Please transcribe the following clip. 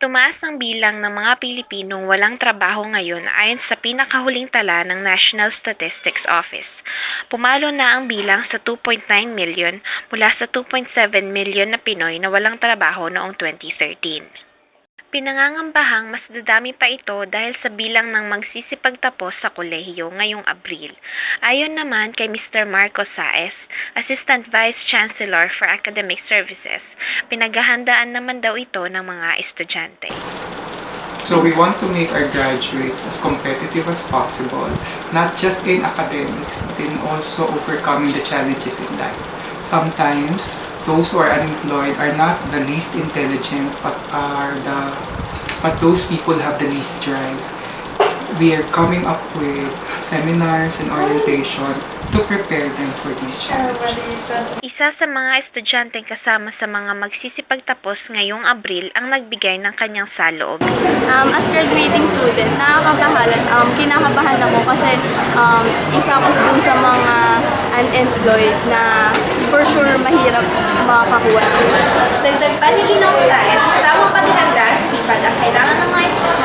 Tumaas ang bilang ng mga Pilipinong walang trabaho ngayon ayon sa pinakahuling tala ng National Statistics Office. Pumalo na ang bilang sa 2.9 million mula sa 2.7 million na Pinoy na walang trabaho noong 2013. Pinangangambahang mas dadami pa ito dahil sa bilang ng magsisipagtapos sa kolehiyo ngayong Abril. Ayon naman kay Mr. Marco Saez, Assistant Vice Chancellor for Academic Services, pinaghahandaan naman daw ito ng mga estudyante. So we want to make our graduates as competitive as possible, not just in academics, but in also overcoming the challenges in life. Sometimes, those who are unemployed are not the least intelligent, but those people have the least drive. We are coming up with seminars and orientation to prepare them for these challenges. Isa sa mga estudyanteng kasama sa mga magsisipagtapos ngayong Abril ang nagbigay ng kanyang saloob. As graduating student, kinakabahan ako kasi isa ako dun sa mga unemployed na for sure mahirap makakuha. Dagdag pa ni Ginong Saez, tamang paghanda sa sipag ang kailangan ng mga estudyante